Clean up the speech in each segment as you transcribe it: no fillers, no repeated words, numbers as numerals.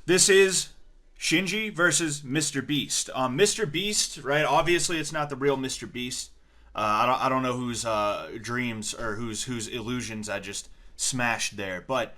This is Shinji versus Mr. Beast. Mr. Beast, right? Obviously, it's not the real Mr. Beast. I don't know whose dreams or whose illusions I just smashed there, but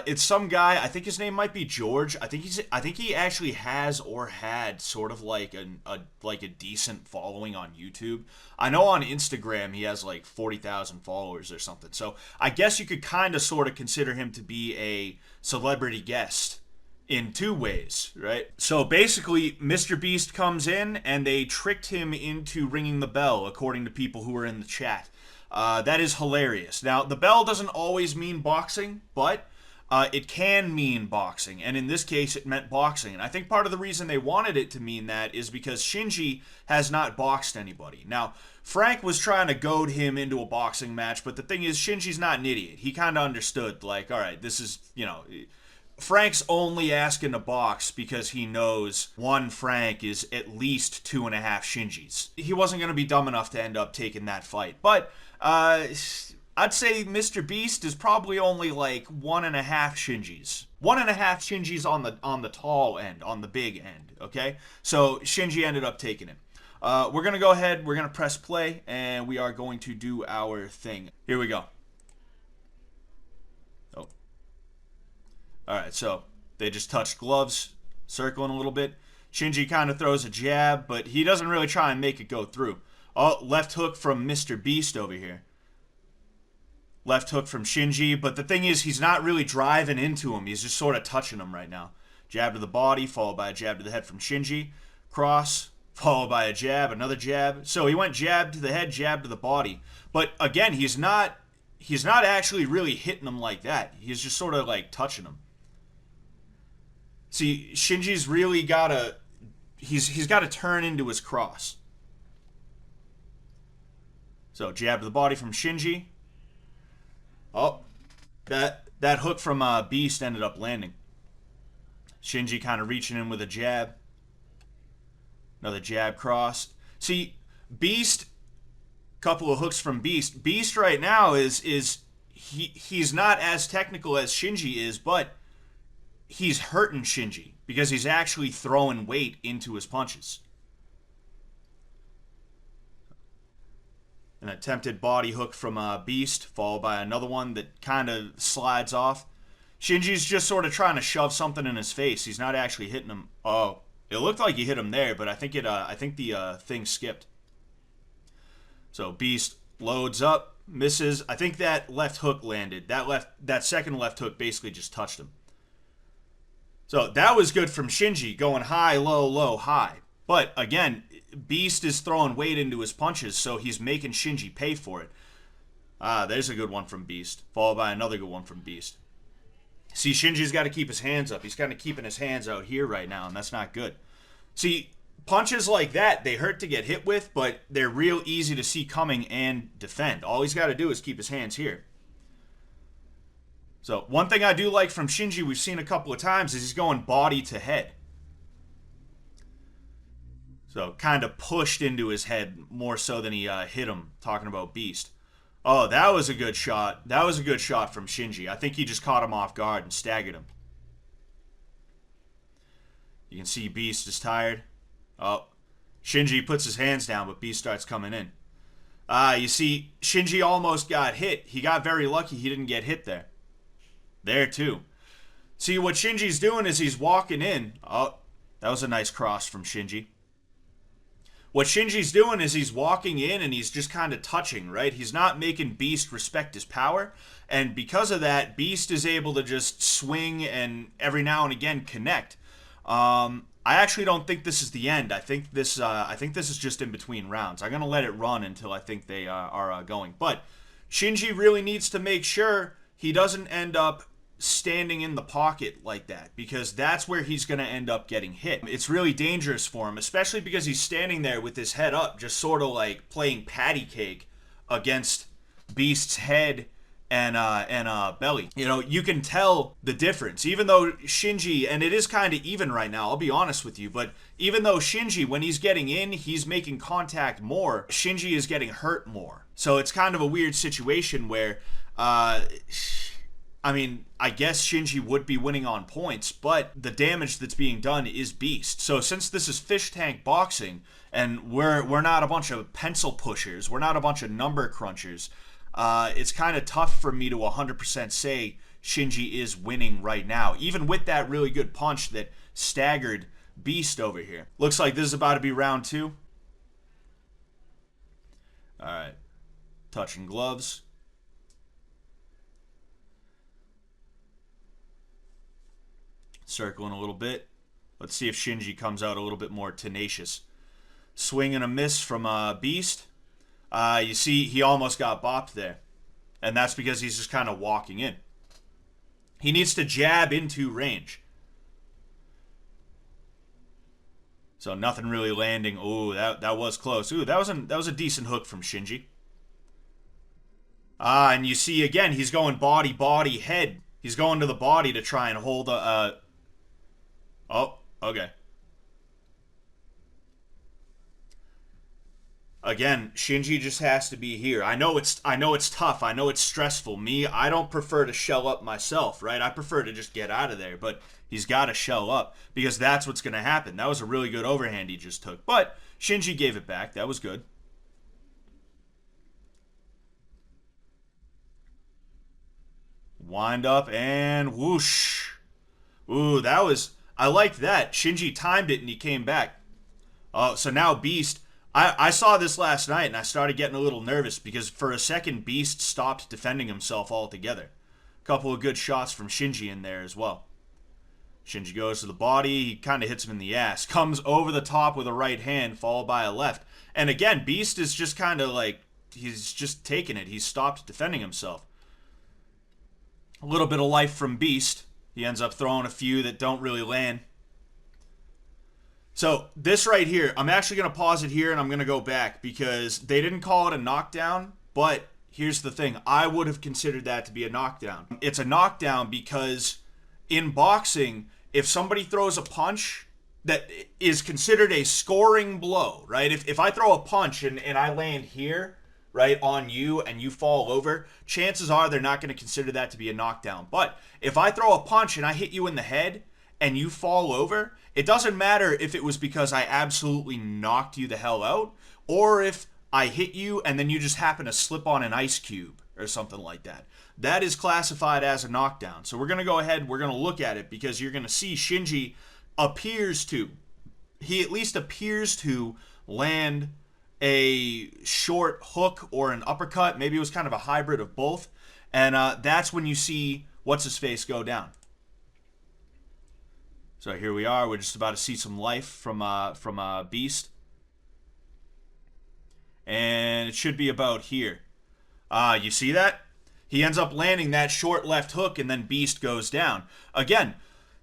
it's some guy. I think his name might be George. I think he actually has or had sort of like a decent following on YouTube. I know on Instagram he has like 40,000 followers or something. So I guess you could kind of sort of consider him to be a celebrity guest in two ways, right? So basically, Mr. Beast comes in and they tricked him into ringing the bell, according to people who were in the chat. That is hilarious. Now, the bell doesn't always mean boxing, but it can mean boxing. And in this case, it meant boxing. And I think part of the reason they wanted it to mean that is because Shinji has not boxed anybody. Now, Frank was trying to goad him into a boxing match, but the thing is, Shinji's not an idiot. He kind of understood, like, all right, this is, Frank's only asking to box because he knows one Frank is at least 2.5 Shinjis. He wasn't going to be dumb enough to end up taking that fight. But I'd say Mr. Beast is probably only like 1.5 Shinjis. 1.5 Shinjis on the tall end, on the big end, okay? So Shinji ended up taking him. We're going to go ahead, we're going to press play, and we are going to do our thing. Here we go. Alright, so they just touched gloves, circling a little bit. Shinji kind of throws a jab, but he doesn't really try and make it go through. Oh, left hook from Mr. Beast over here. Left hook from Shinji, but the thing is, he's not really driving into him. He's just sort of touching him right now. Jab to the body, followed by a jab to the head from Shinji. Cross, followed by a jab, another jab. So he went jab to the head, jab to the body. But again, he's not actually really hitting him like that. He's just sort of like touching him. See, Shinji's really gotta, he's gotta turn into his cross. So, jab to the body from Shinji. Oh, that hook from Beast ended up landing. Shinji kind of reaching in with a jab. Another jab crossed. See, Beast, couple of hooks from Beast. Beast right now he's not as technical as Shinji is, but he's hurting Shinji because he's actually throwing weight into his punches. An attempted body hook from Beast, followed by another one that kind of slides off. Shinji's just sort of trying to shove something in his face. He's not actually hitting him. Oh, it looked like he hit him there, but I think the thing skipped. So Beast loads up, misses. I think that left hook landed. That second left hook basically just touched him. So that was good from Shinji, going high, low, low, high. But again, Beast is throwing weight into his punches, so he's making Shinji pay for it. There's a good one from Beast, followed by another good one from Beast. See, Shinji's got to keep his hands up. He's kind of keeping his hands out here right now, and that's not good. See, punches like that, they hurt to get hit with, but they're real easy to see coming and defend. All he's got to do is keep his hands here. So, one thing I do like from Shinji, we've seen a couple of times, is he's going body to head. So, kind of pushed into his head more so than he hit him, talking about Beast. Oh, that was a good shot. That was a good shot from Shinji. I think he just caught him off guard and staggered him. You can see Beast is tired. Oh, Shinji puts his hands down, but Beast starts coming in. You see, Shinji almost got hit. He got very lucky he didn't get hit there. There, too. See, what Shinji's doing is he's walking in. Oh, that was a nice cross from Shinji. What Shinji's doing is he's walking in and he's just kind of touching, right? He's not making Beast respect his power. And because of that, Beast is able to just swing and every now and again connect. I actually don't think this is the end. I think this is just in between rounds. I'm going to let it run until I think they are going. But Shinji really needs to make sure he doesn't end up standing in the pocket like that, because that's where he's going to end up getting hit. It's really dangerous for him, especially because he's standing there with his head up, just sort of like playing patty cake against Beast's head and belly. You know, you can tell the difference. Even though Shinji, and it is kind of even right now, I'll be honest with you, but even though Shinji, when he's getting in, he's making contact more, Shinji is getting hurt more. So it's kind of a weird situation where I mean, I guess Shinji would be winning on points, but the damage that's being done is beast. So since this is Fishtank boxing, and we're not a bunch of pencil pushers, we're not a bunch of number crunchers, it's kind of tough for me to 100% say Shinji is winning right now, even with that really good punch that staggered Beast over here. Looks like this is about to be round 2. All right, touching gloves. Circling a little bit. Let's see if Shinji comes out a little bit more tenacious. Swing and a miss from Beast. You see, he almost got bopped there. And that's because he's just kind of walking in. He needs to jab into range. So nothing really landing. Ooh, that was close. Ooh, that was a decent hook from Shinji. And you see, again, he's going body, body, head. He's going to the body to try and hold a... Oh, okay. Again, Shinji just has to be here. I know it's tough. I know it's stressful. Me, I don't prefer to shell up myself, right? I prefer to just get out of there, but he's got to shell up because that's what's going to happen. That was a really good overhand he just took, but Shinji gave it back. That was good. Wind up and whoosh. Ooh, that was... I liked that. Shinji timed it and he came back. Oh, so now Beast... I saw this last night and I started getting a little nervous because for a second Beast stopped defending himself altogether. A couple of good shots from Shinji in there as well. Shinji goes to the body, he kind of hits him in the ass. Comes over the top with a right hand followed by a left. And again, Beast is just kind of like... He's just taking it. He's stopped defending himself. A little bit of life from Beast. He ends up throwing a few that don't really land. So this right here, I'm actually going to pause it here and I'm going to go back because they didn't call it a knockdown, but here's the thing. I would have considered that to be a knockdown. It's a knockdown because in boxing, if somebody throws a punch that is considered a scoring blow, right? If I throw a punch and I land here, right, on you and you fall over, chances are they're not going to consider that to be a knockdown. But if I throw a punch and I hit you in the head and you fall over, it doesn't matter if it was because I absolutely knocked you the hell out or if I hit you and then you just happen to slip on an ice cube or something like that. That is classified as a knockdown. So we're going to go ahead, we're going to look at it because you're going to see Shinji he at least appears to land a short hook or an uppercut. Maybe it was kind of a hybrid of both. And that's when you see what's-his-face go down. So here we are. We're just about to see some life from Beast. And it should be about here. You see that? He ends up landing that short left hook and then Beast goes down. Again,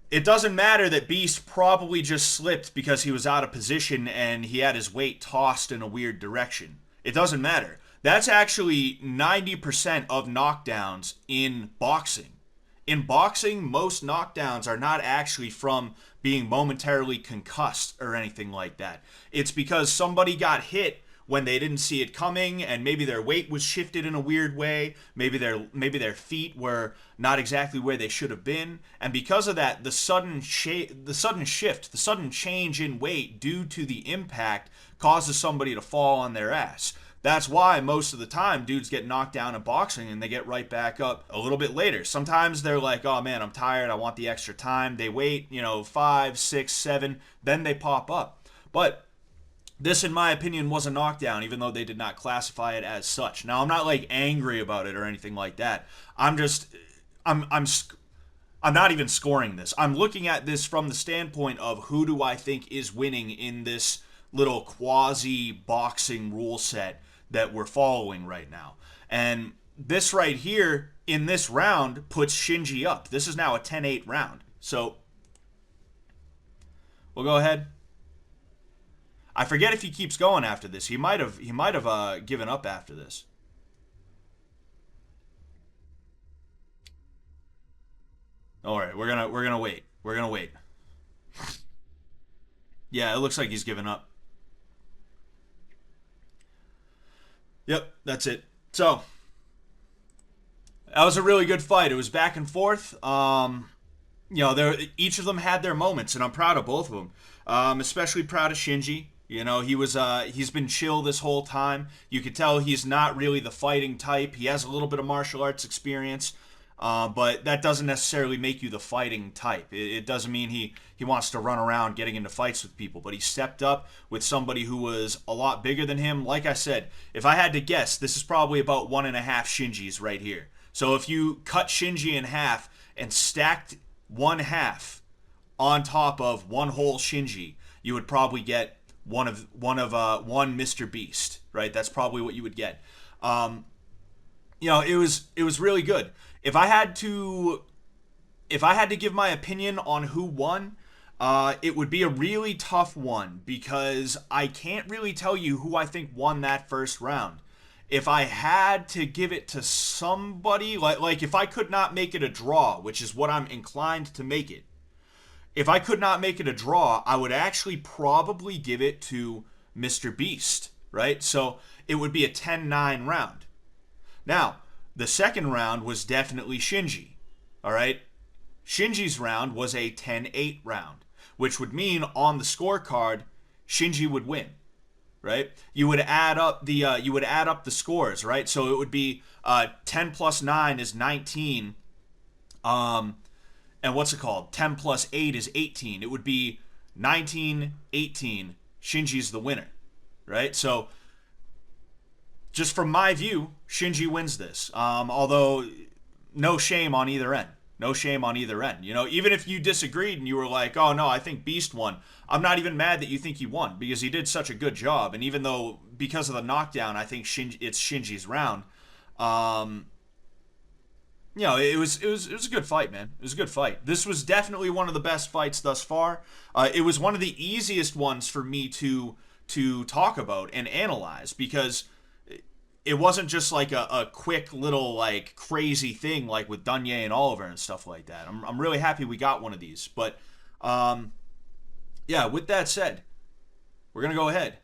it doesn't matter that Beast probably just slipped because he was out of position and he had his weight tossed in a weird direction. It doesn't matter. That's actually 90% of knockdowns in boxing. In boxing, most knockdowns are not actually from being momentarily concussed or anything like that. It's because somebody got hit when they didn't see it coming and maybe their weight was shifted in a weird way, maybe their feet were not exactly where they should have been, and because of that, the sudden shift, the sudden change in weight due to the impact causes somebody to fall on their ass. That's why most of the time dudes get knocked down in boxing and they get right back up a little bit later. Sometimes they're like, oh man, I'm tired, I want the extra time. They wait, 5, 6, 7, then they pop up. But this, in my opinion, was a knockdown, even though they did not classify it as such. Now, I'm not like angry about it or anything like that. I'm not even scoring this. I'm looking at this from the standpoint of who do I think is winning in this little quasi-boxing rule set that we're following right now. And this right here, in this round, puts Shinji up. This is now a 10-8 round. So, we'll go ahead. I forget if he keeps going after this. He might have given up after this. All right, we're gonna wait. We're gonna wait. Yeah, it looks like he's given up. Yep, that's it. So, That was a really good fight. It was back and forth. Each of them had their moments, and I'm proud of both of them. Especially proud of Shinji. He's been chill this whole time. You could tell he's not really the fighting type. He has a little bit of martial arts experience, but that doesn't necessarily make you the fighting type. It doesn't mean he wants to run around getting into fights with people, but he stepped up with somebody who was a lot bigger than him. Like I said, if I had to guess, this is probably about 1.5 Shinjis right here. So if you cut Shinji in half and stacked one half on top of one whole Shinji, you would probably get one Mr. Beast, right? That's probably what you would get. It was really good. If I had to give my opinion on who won, it would be a really tough one because I can't really tell you who I think won that first round. If I had to give it to somebody, like if I could not make it a draw, which is what I'm inclined to make it, if I could not make it a draw, I would actually probably give it to Mr. Beast, right? So it would be a 10-9 round. Now, the second round was definitely Shinji, all right? Shinji's round was a 10-8 round, which would mean on the scorecard, Shinji would win, right? You would add up the scores, right? So it would be 10 plus 9 is 19. And what's it called? 10 plus 8 is 18. It would be 19-18. Shinji's the winner, right? So just from my view, Shinji wins this. Although no shame on either end. No shame on either end. Even if you disagreed and you were like, oh no, I think Beast won, I'm not even mad that you think he won because he did such a good job. And even though because of the knockdown, I think it's Shinji's round. It was a good fight, man. It was a good fight. This was definitely one of the best fights thus far. It was one of the easiest ones for me to talk about and analyze because it wasn't just like a quick little like crazy thing like with Dunye and Oliver and stuff like that. I'm really happy we got one of these. But with that said, we're gonna go ahead